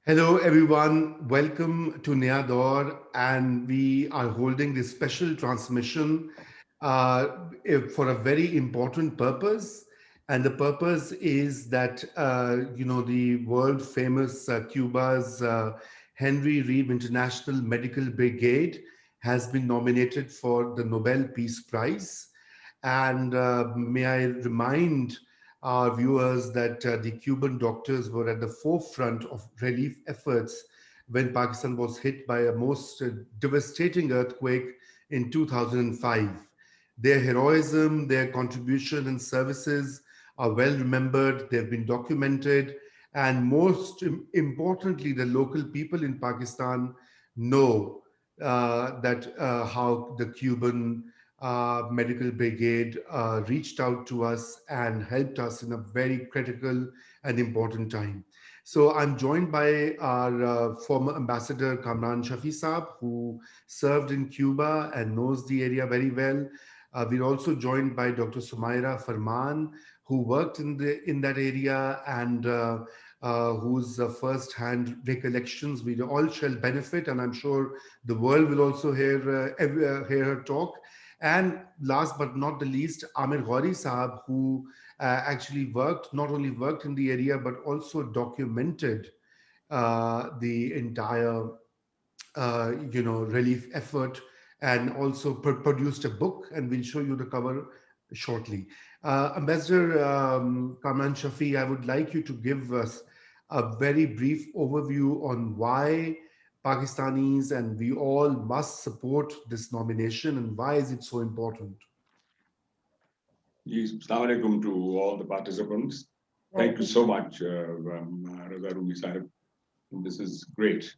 Hello, everyone. Welcome to Naya Daur, and we are holding this special transmission for a very important purpose. And the purpose is that the world famous Cuba's Henry Reeve International Medical Brigade has been nominated for the Nobel Peace Prize. And may I remind our viewers that the Cuban doctors were at the forefront of relief efforts when Pakistan was hit by a most devastating earthquake in 2005. Their heroism, their contribution and services are well remembered, they've been documented, and most importantly, the local people in Pakistan know that how the Cuban medical brigade reached out to us and helped us in a very critical and important time. So I'm joined by our former ambassador Kamran Shafi Saab, who served in Cuba and knows the area very well. We're also joined by Dr. Sumaira Farman, who worked in that area and whose first-hand recollections we all shall benefit, and I'm sure the world will also hear her talk. And last but not the least, Aamir Ghauri Saab, who actually not only worked in the area, but also documented the entire, relief effort and also produced a book, and we'll show you the cover shortly. Ambassador Kamran Shafi, I would like you to give us a very brief overview on why Pakistanis and we all must support this nomination and why is it so important? Assalamu alaikum to all the participants. Thank you so much, Raza Rumi sahib. This is great.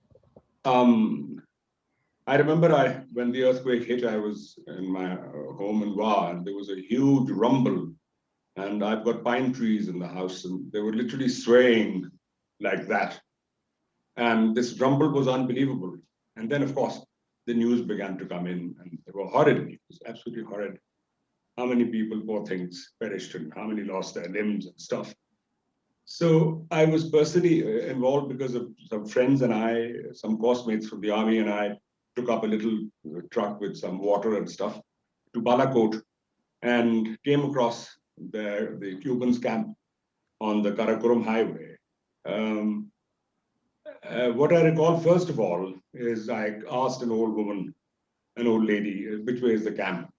I remember when the earthquake hit, I was in my home in Wa, and there was a huge rumble. And I've got pine trees in the house, and they were literally swaying like that. And this rumble was unbelievable. And then, of course, the news began to come in, and they were horrid news, absolutely horrid. How many people, poor things, perished and how many lost their limbs and stuff. So I was personally involved because of some friends and I, some classmates from the army, and I took up a little truck with some water and stuff to Balakot and came across the Cubans camp on the Karakoram highway. What I recall, first of all, is I asked an old woman, an old lady, which way is the camp?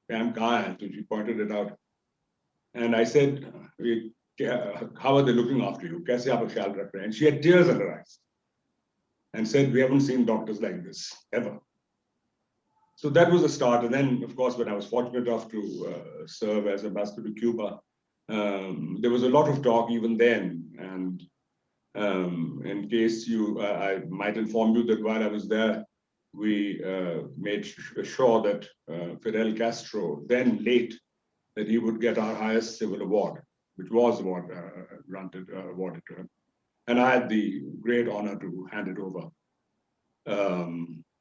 Camp kahan hai? So she pointed it out. And I said, how are they looking after you? Kaise aap khayal rakh rahe hain? And she had tears in her eyes and said, we haven't seen doctors like this, ever. So that was a start. And then, of course, when I was fortunate enough to serve as ambassador to Cuba, there was a lot of talk even then. And in case I might inform you that while I was there, we made sure that Fidel Castro, then late, that he would get our highest civil award, which was awarded to him. And I had the great honor to hand it over.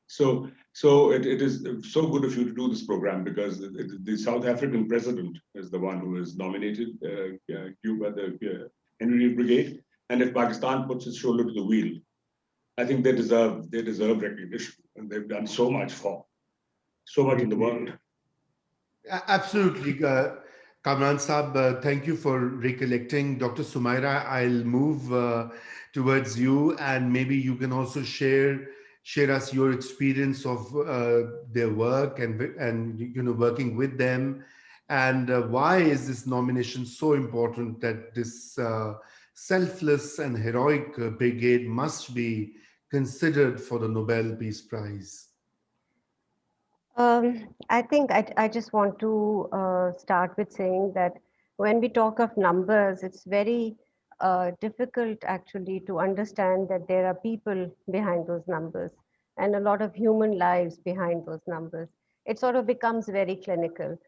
So it is so good of you to do this program because the South African president is the one who has nominated Cuba, the Henry Reeve Brigade. And if Pakistan puts its shoulder to the wheel, I think they deserve recognition, and they've done so much in the world. Absolutely. Kamran Saab, thank you for recollecting. Dr. Sumaira, I'll move towards you, and maybe you can also share us your experience of their work and working with them, and why is this nomination so important that this selfless and heroic brigade must be considered for the Nobel Peace Prize. I think I just want to start with saying that when we talk of numbers, it's very difficult actually to understand that there are people behind those numbers and a lot of human lives behind those numbers. It sort of becomes very clinical.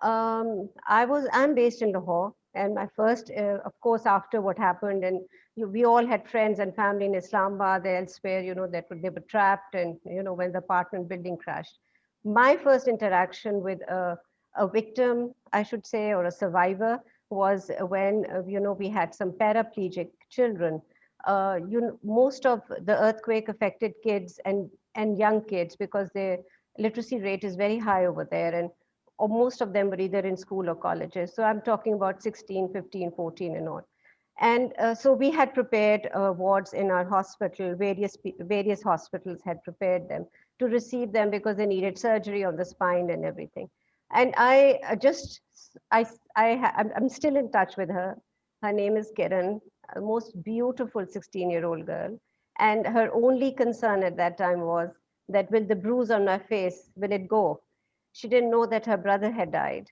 I'm based in Lahore, and my first, of course, after what happened, and we all had friends and family in Islamabad, elsewhere, that they were trapped, and when the apartment building crashed. My first interaction with a victim, I should say, or a survivor, was when we had some paraplegic children most of the earthquake affected kids and young kids, because their literacy rate is very high over there, and or most of them were either in school or colleges. So I'm talking about 16, 15, 14 and all. And so we had prepared wards in our hospital. Various hospitals had prepared them to receive them because they needed surgery on the spine and everything. And I'm still in touch with her. Her name is Kiran, a most beautiful 16-year-old girl. And her only concern at that time was that, will the bruise on my face, will it go? She didn't know that her brother had died,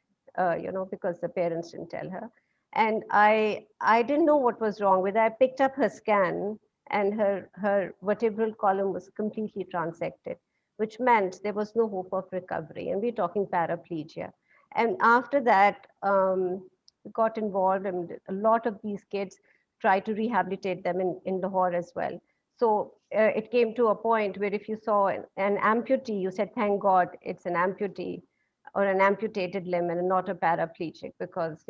because the parents didn't tell her. And I didn't know what was wrong with her. I picked up her scan, and her vertebral column was completely transected, which meant there was no hope of recovery. And we're talking paraplegia. And after that, we got involved, and a lot of these kids tried to rehabilitate them in Lahore as well. So it came to a point where if you saw an amputee, you said, thank God it's an amputee or an amputated limb and not a paraplegic, because,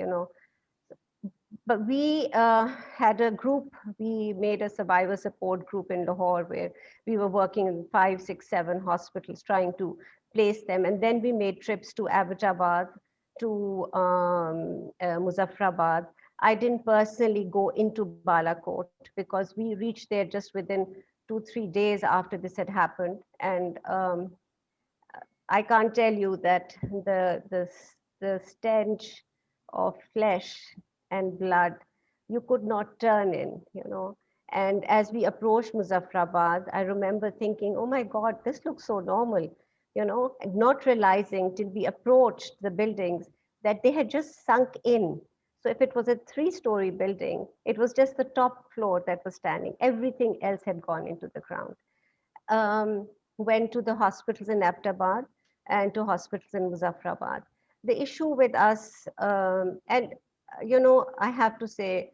but we had a group, we made a survivor support group in Lahore where we were working in 5, 6, 7 hospitals trying to place them. And then we made trips to Abbottabad, to Muzaffarabad. I didn't personally go into Balakot because we reached there just within 2, 3 days after this had happened. And I can't tell you that the stench of flesh and blood, you could not turn in. And as we approached Muzaffarabad, I remember thinking, oh my God, this looks so normal, and not realizing till we approached the buildings that they had just sunk in. So if it was a 3-story building, it was just the top floor that was standing. Everything else had gone into the ground. Went to the hospitals in Abbottabad and to hospitals in Muzaffarabad. The issue with us, and I have to say,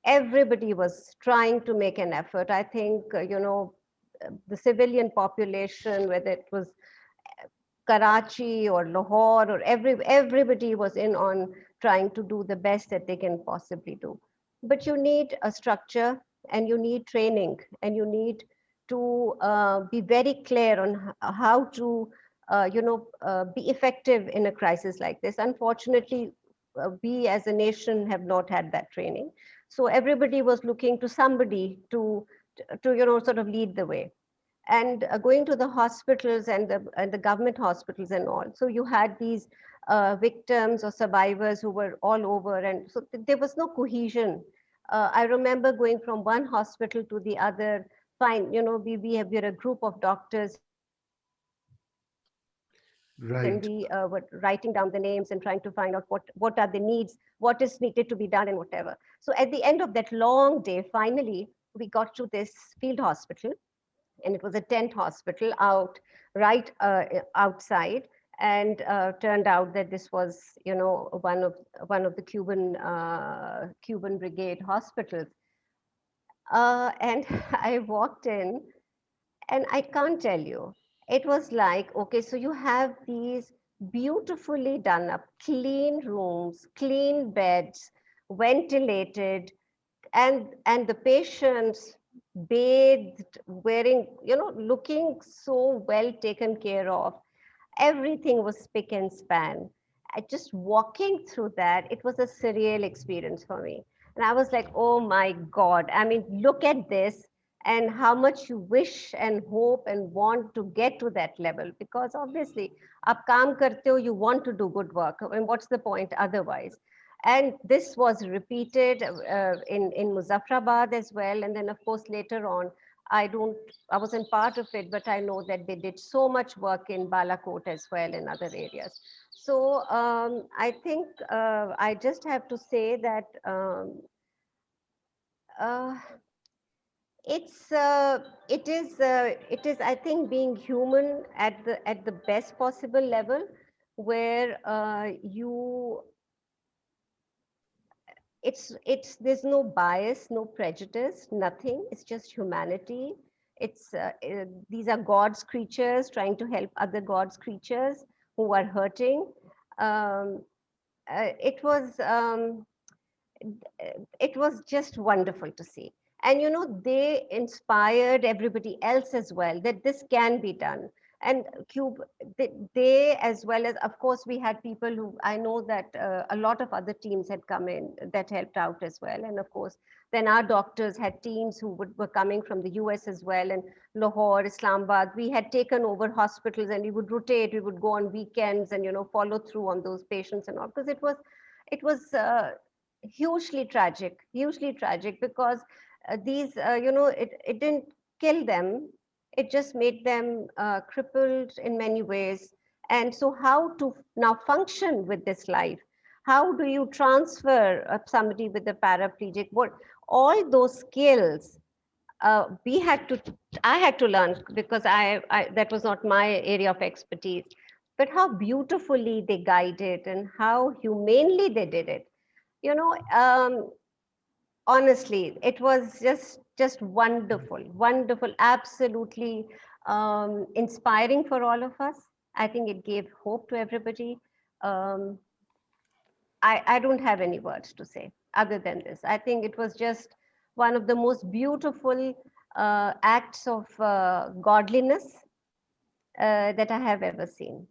everybody was trying to make an effort. I think, the civilian population, whether it was Karachi or Lahore, or everybody was in on trying to do the best that they can possibly do. But you need a structure, and you need training, and you need to be very clear on how to be effective in a crisis like this. Unfortunately, we as a nation have not had that training. So everybody was looking to somebody to sort of lead the way. And going to the hospitals and the government hospitals and all. So you had these victims or survivors who were all over, and so there was no cohesion. I remember going from one hospital to the other. Fine, we're a group of doctors, and we were writing down the names and trying to find out what are the needs, what is needed to be done, and whatever. So at the end of that long day, finally, we got to this field hospital, and it was a tent hospital right outside. And turned out that this was, one of the Cuban brigade hospitals. And I walked in, and I can't tell you, it was like, okay, so you have these beautifully done up, clean rooms, clean beds, ventilated, and the patients bathed, wearing, looking so well taken care of. Everything was spick and span. Just walking through that, it was a surreal experience for me. And I was like, oh my God, I mean, look at this, and how much you wish and hope and want to get to that level. Because obviously, aap kaam karte ho, you want to do good work. I mean, what's the point otherwise? And this was repeated in Muzaffarabad as well. And then, of course, later on, I wasn't part of it, but I know that they did so much work in Balakot as well, in other areas. So I think I just have to say that uh, it is, I think, being human at the best possible level, where there's no bias, no prejudice, nothing. It's just humanity. These are God's creatures trying to help other God's creatures who are hurting. um, uh, it was um, it was just wonderful to see. And, they inspired everybody else as well, that this can be done. And Cuba, they, as well as, of course, we had people who, I know that a lot of other teams had come in that helped out as well. And of course, then our doctors had teams who were coming from the US as well, and Lahore, Islamabad. We had taken over hospitals, and we would rotate, we would go on weekends and, follow through on those patients and all, because it was hugely tragic, because these, it didn't kill them. It just made them crippled in many ways. And so how to now function with this life? How do you transfer somebody with a paraplegic? What, all those skills I had to learn, because that was not my area of expertise. But how beautifully they guided and how humanely they did it. Honestly, it was just wonderful, absolutely inspiring for all of us. I think it gave hope to everybody. um, I don't have any words to say other than this. I think it was just one of the most beautiful acts of godliness that I have ever seen.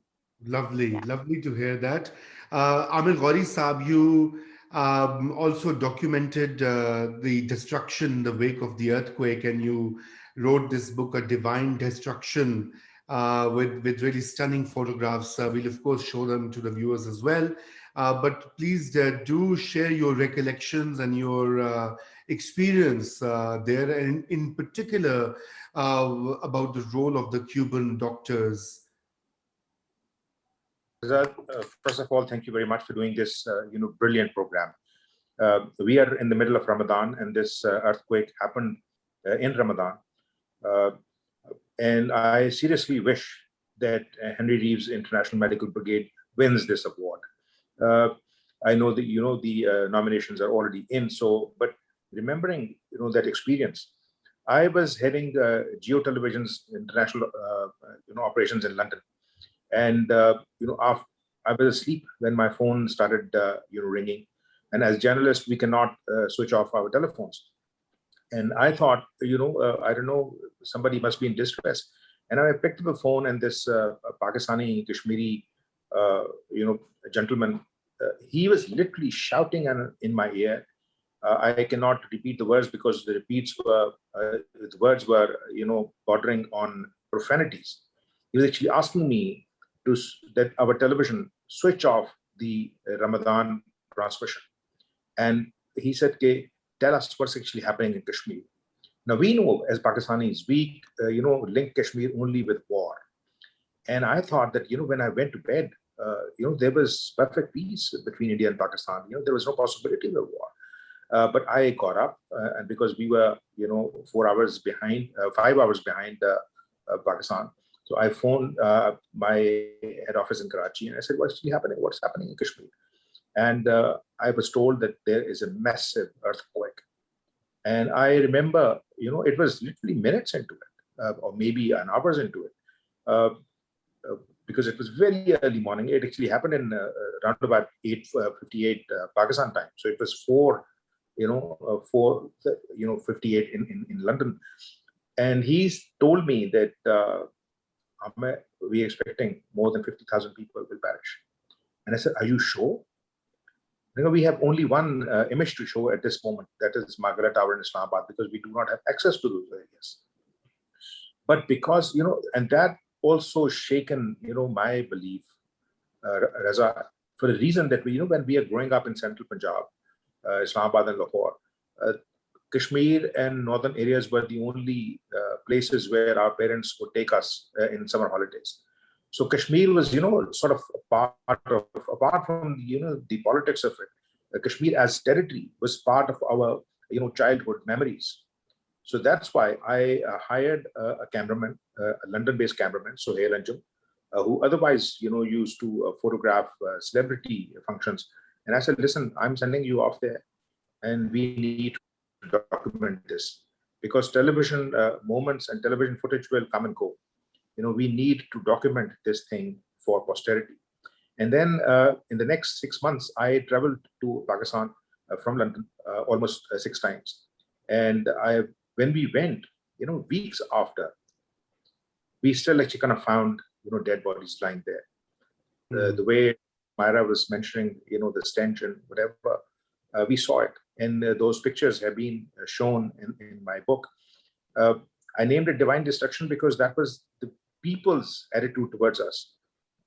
Lovely, Yeah. lovely to hear that. Aamir Ghauri Saab, you also documented the destruction in the wake of the earthquake, and you wrote this book, A Divine Destruction, with really stunning photographs. We'll, of course, show them to the viewers as well. But please do share your recollections and your experience there, and in particular about the role of the Cuban doctors. First of all, thank you very much for doing this, brilliant program. We are in the middle of Ramadan, and this earthquake happened in Ramadan. And I seriously wish that Henry Reeve's International Medical Brigade wins this award. I know that the nominations are already in. So, but remembering that experience, I was heading Geo Television's international operations in London, and after, I was asleep when my phone started ringing. And as journalists, we cannot switch off our telephones. And I thought, I don't know, somebody must be in distress. And I picked up the phone, and this Pakistani Kashmiri, gentleman, he was literally shouting in my ear. I cannot repeat the words because the words were, bordering on profanities. He was actually asking me that our television switch off the Ramadan transmission. And he said, "Okay, tell us what's actually happening in Kashmir." Now, we know as Pakistanis, we link Kashmir only with war. And I thought that, when I went to bed, there was perfect peace between India and Pakistan. There was no possibility of war. But I got up, and because we were, 4 hours behind, 5 hours behind Pakistan. So I phoned my head office in Karachi, and I said, "What's actually happening? What's happening in Kashmir?" And I was told that there is a massive earthquake. And I remember, it was literally minutes into it, or maybe an hours into it, because it was very early morning. It actually happened in around about 8:58 Pakistan time. So it was 4:58 in London. And he's told me that we're expecting more than 50,000 people will perish. And I said, "Are you sure?" We have only one image to show at this moment, that is Margaret Tower in Islamabad, because we do not have access to those areas. But because, and that also shaken, my belief, Raza, for the reason that when we are growing up in central Punjab, Islamabad and Lahore, Kashmir and northern areas were the only places where our parents would take us in summer holidays. So Kashmir was, sort of apart from, the politics of it, Kashmir as territory was part of our, childhood memories. So that's why I hired a cameraman, a London-based cameraman, Sohail Anjum, who otherwise, used to photograph celebrity functions. And I said, "Listen, I'm sending you off there, and we need to document this, because television moments and television footage will come and go. We need to document this thing for posterity." And then in the next 6 months, I traveled to Pakistan from London almost 6 times. And when we went, weeks after, we still actually kind of found, dead bodies lying there. The way Myra was mentioning, the stench and whatever, we saw it. And those pictures have been shown in my book. I named it divine destruction because that was the people's attitude towards us.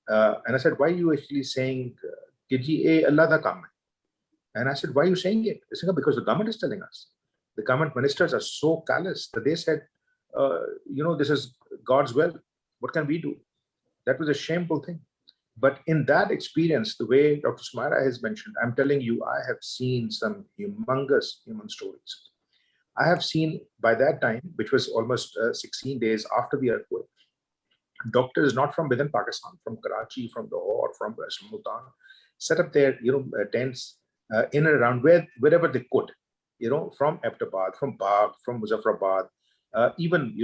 And I said, why are you actually saying, Allah da kam hai? And I said, why are you saying it? They said, because the government is telling us. The government ministers are so callous that they said, this is God's will. What can we do? That was a shameful thing. But in that experience, the way Dr. Sumaira has mentioned, I'm telling you, I have seen some humongous human stories. I have seen by that time, which was almost 16 days after the earthquake, doctors not from within Pakistan, from Karachi, from Daur, from Multan, set up their tents in and around wherever they could, from Abbottabad, from Bagh, from Muzaffarabad, even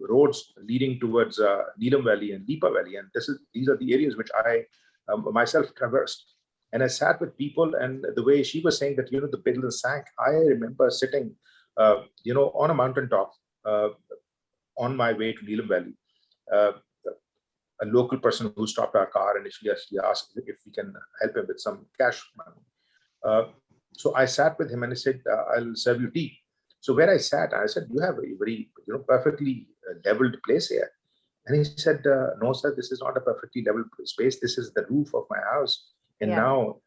roads leading towards Neelam Valley and Lipa Valley, and these are the areas which I myself traversed. And I sat with people, and the way she was saying that the building sank, I remember sitting on a mountaintop on my way to Neelam Valley. A local person who stopped our car initially actually asked if we can help him with some cash money. So I sat with him and I said, I'll serve you tea. So where I sat, I said, you have a very perfectly leveled place here. And he said, no, sir, this is not a perfectly leveled space. This is the roof of my house. And now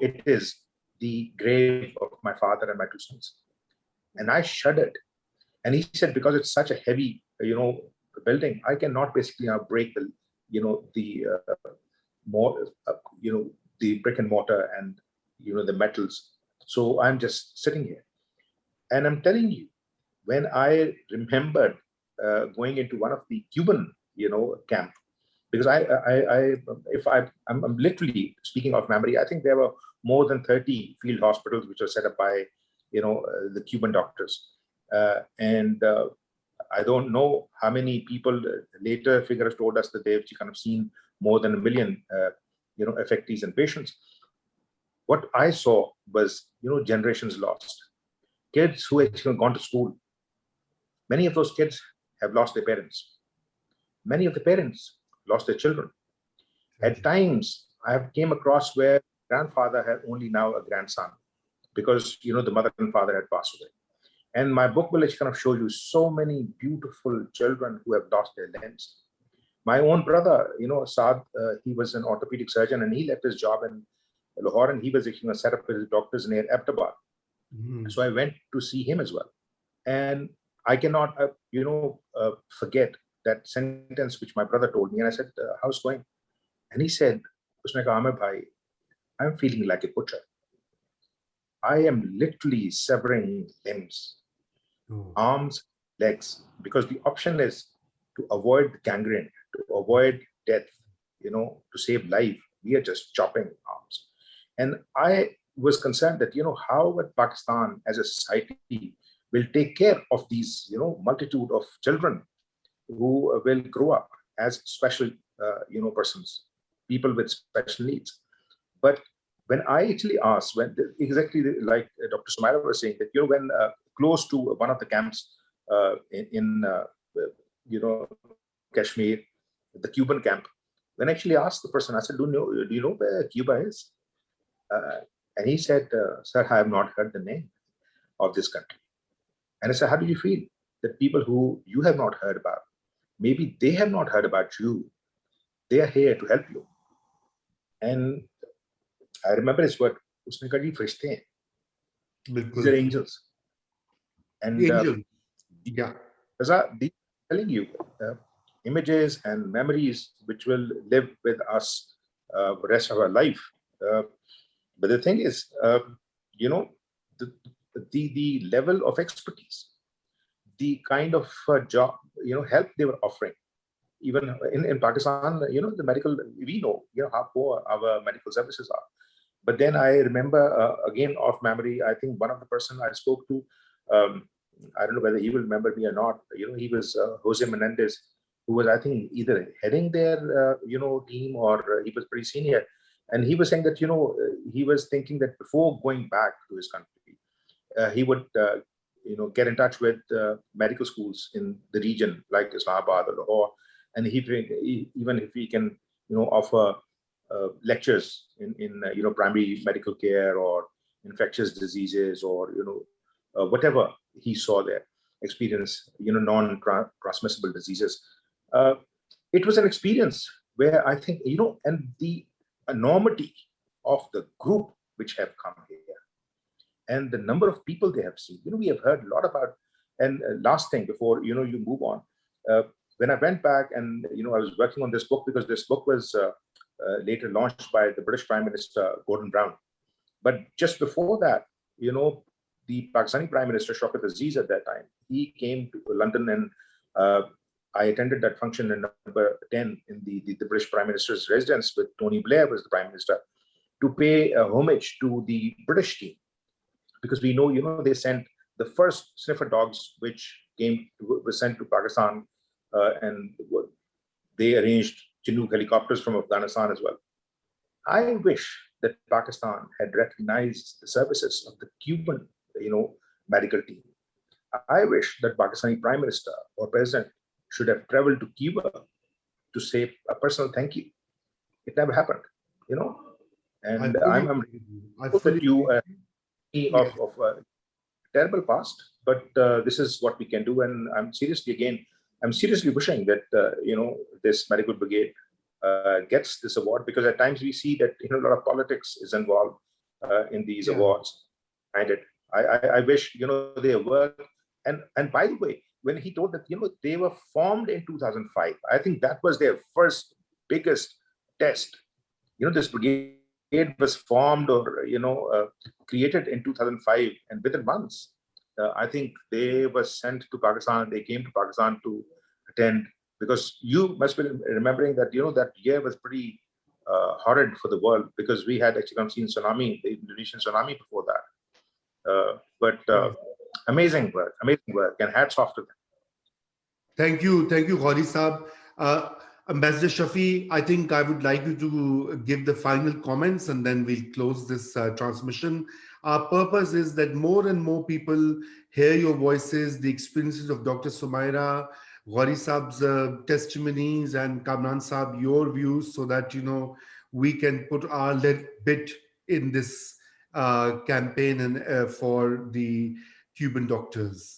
it is the grave of my father and my two sons. And I shuddered. And he said, because it's such a heavy, building, I cannot basically now break the, the brick and mortar and, the metals. So I'm just sitting here. And I'm telling you, when I remembered going into one of the Cuban, camp, because I'm literally speaking of memory, I think there were more than 30 field hospitals which were set up by, the Cuban doctors. And I don't know how many people later figures told us that they've kind of seen more than 1 million, affectees and patients. What I saw was, generations lost. Kids who had gone to school. Many of those kids have lost their parents. Many of the parents lost their children. At times, I have came across where grandfather had only now a grandson because, the mother and father had passed away. And my book will kind of show you so many beautiful children who have lost their limbs. My own brother, Saad, he was an orthopedic surgeon and he left his job in Lahore and he was set up with his doctors near Abbottabad. So I went to see him as well. And I cannot, forget that sentence which my brother told me. And I said, how's it going? And he said, Usne kaha, Aamir bhai, I'm feeling like a butcher. I am literally severing limbs, arms, legs, because the option is to avoid gangrene, to avoid death, to save life. We are just chopping arms. And I was concerned that, how Pakistan as a society will take care of these, multitude of children who will grow up as special, persons, people with special needs. But when I actually asked, exactly like Dr. Sumaira was saying, that, when close to one of the camps in Kashmir, the Cuban camp, when I actually asked the person, I said, do you know where Cuba is? And he said, sir, I have not heard the name of this country. And I said, how do you feel that people who you have not heard about, maybe they have not heard about you, they are here to help you. And I remember his word, usne kaha ji farishte hain. These are angels. And Raza, these are telling you images and memories which will live with us the rest of our life. But the thing is, the level of expertise, the kind of job, help they were offering. Even in Pakistan, the medical, we know, how poor our medical services are. But then I remember, again, off memory, I think one of the person I spoke to, I don't know whether he will remember me or not, he was Jose Menendez, who was, I think, either heading their, team or he was pretty senior. And he was saying that, he was thinking that before going back to his country, he would get in touch with medical schools in the region, like Islamabad or Lahore, and even if he can, offer lectures in primary medical care or infectious diseases or whatever he saw there, experience non-transmissible diseases. It was an experience where I think and the enormity of the group which have come here and the number of people they have seen. We have heard a lot about. And last thing before you move on, when I went back and I was working on this book, because this book was later launched by the British Prime Minister Gordon Brown. But just before that, the Pakistani Prime Minister Shaukat Aziz at that time, he came to London, and I attended that function in number 10 in the British Prime Minister's residence with Tony Blair was the Prime Minister, to pay homage to the British team, because we know they sent the first sniffer dogs which were sent to Pakistan, and they arranged Chinook helicopters from Afghanistan as well. I wish that Pakistan had recognized the services of the Cuban, medical team. I wish that Pakistani Prime Minister or President should have traveled to Cuba to say a personal thank you. It never happened, And I'm that you of a terrible past, but this is what we can do. And I'm seriously wishing that this medical brigade gets this award, because at times we see that a lot of politics is involved in these awards. I wish they work. And by the way, when he told that they were formed in 2005, I think that was their first biggest test. This brigade was formed or created in 2005, and within months, I think they were sent to Pakistan. They came to Pakistan to attend, because you must be remembering that that year was pretty horrid for the world, because we had actually seen tsunami, the Indonesian tsunami before that. But amazing work, and hats off to them. Thank you, Ghauri Saab. Ambassador Shafi, I think I would like you to give the final comments, and then we'll close this transmission. Our purpose is that more and more people hear your voices, the experiences of Dr. Sumaira, Ghauri Saab's testimonies, and Kamran Saab, your views, so that we can put our bit in this campaign and for the Cuban doctors.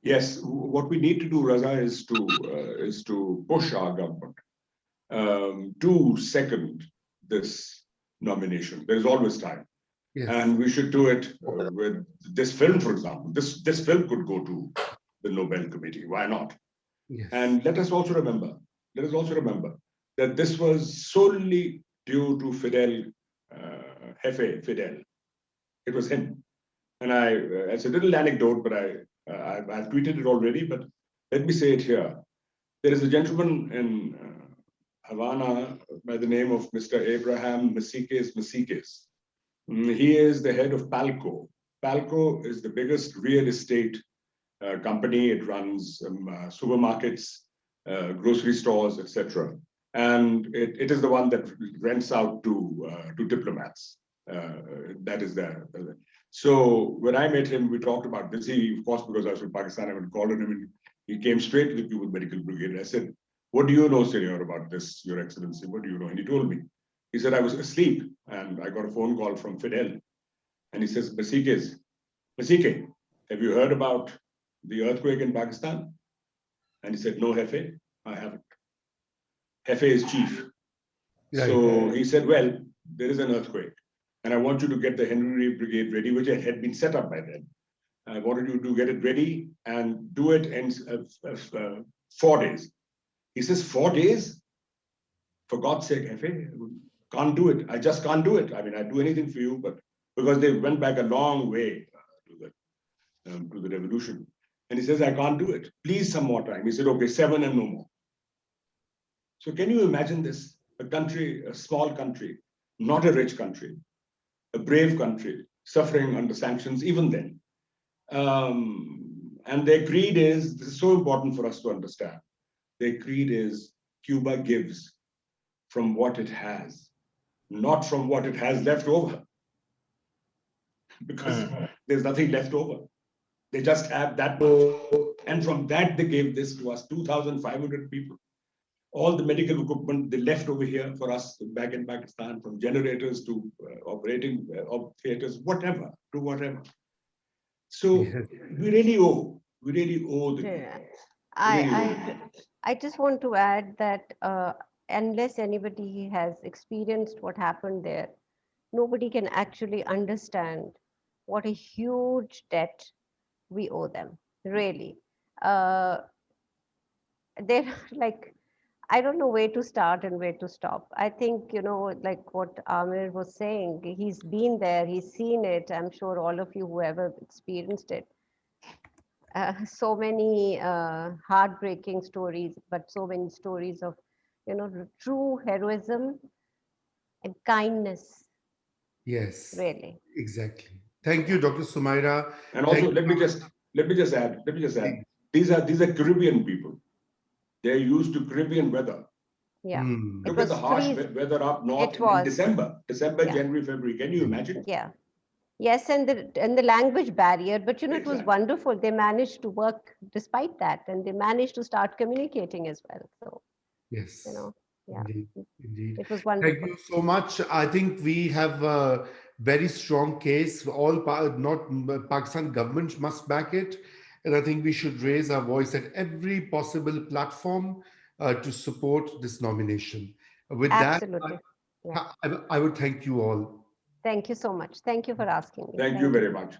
Yes, what we need to do, Raza, is to push our government to second this nomination. There is always time, and we should do it with this film, for example. This film could go to the Nobel Committee. Why not? Yes. And let us also remember that this was solely due to Fidel. It was him. And it's a little anecdote, but I've tweeted it already, but let me say it here. There is a gentleman in Havana by the name of Mr. Abraham Masiques. He is the head of Palco. Palco is the biggest real estate company. It runs supermarkets, grocery stores, etc. And it is the one that rents out to diplomats. That is there. So when I met him, we talked about this. He, of course, because I was from Pakistan, I would call on him, and he came straight to the Cuban Medical Brigade. I said, "What do you know, Senor, about this, Your Excellency? What do you know?" And he told me. He said, "I was asleep, and I got a phone call from Fidel." And he says, Masique, have you heard about the earthquake in Pakistan? And he said, "No, Jefe, I haven't." Jefe is chief. So he said, "Well, there is an earthquake, and I want you to get the Henry Reeve Brigade ready," which had been set up by then. I wanted you to get it ready and do it in 4 days. He says, 4 days? For God's sake, Jefe, can't do it. I just can't do it. I mean, I'd do anything for you, but because they went back a long way to the revolution. And he says, "I can't do it. Please, some more time." He said, "Okay, 7 and no more." So can you imagine this? A country, a small country, not a rich country, a brave country, suffering under sanctions even then. And their creed is, this is so important for us to understand, their creed is Cuba gives from what it has, not from what it has left over. Because there's nothing left over. They just have that much. And from that, they gave this to us, 2,500 people. All the medical equipment they left over here for us back in Pakistan, from generators to operating theaters, whatever, to whatever. So Yes. we really owe the Yeah. people. I just want to add that unless anybody has experienced what happened there, nobody can actually understand what a huge debt we owe them, really. They're like, I don't know where to start and where to stop. I think, like what Aamir was saying, he's been there, he's seen it. I'm sure all of you who ever experienced it. So many heartbreaking stories, but so many stories of, true heroism and kindness, Yes. Yes, really. exactly. Thank you, Dr. Sumaira. And also, Thank let me just add. you. These are Caribbean people. They're used to Caribbean weather. Yeah. Hmm. It Look at was the harsh weather up north It in was. December, Yeah. January, February. Can you imagine? Yeah. Yes, and the language barrier, but it was Exactly. wonderful. They managed to work despite that, and they managed to start communicating as well. So, Yes, yeah, indeed, indeed. it was Thank wonderful. you so much. I think we have a very strong case. Not Pakistan government must back it, and I think we should raise our voice at every possible platform to support this nomination. With that, Absolutely. Yeah. I would thank you all. Thank you so much. Thank you for asking me. Thank you very much.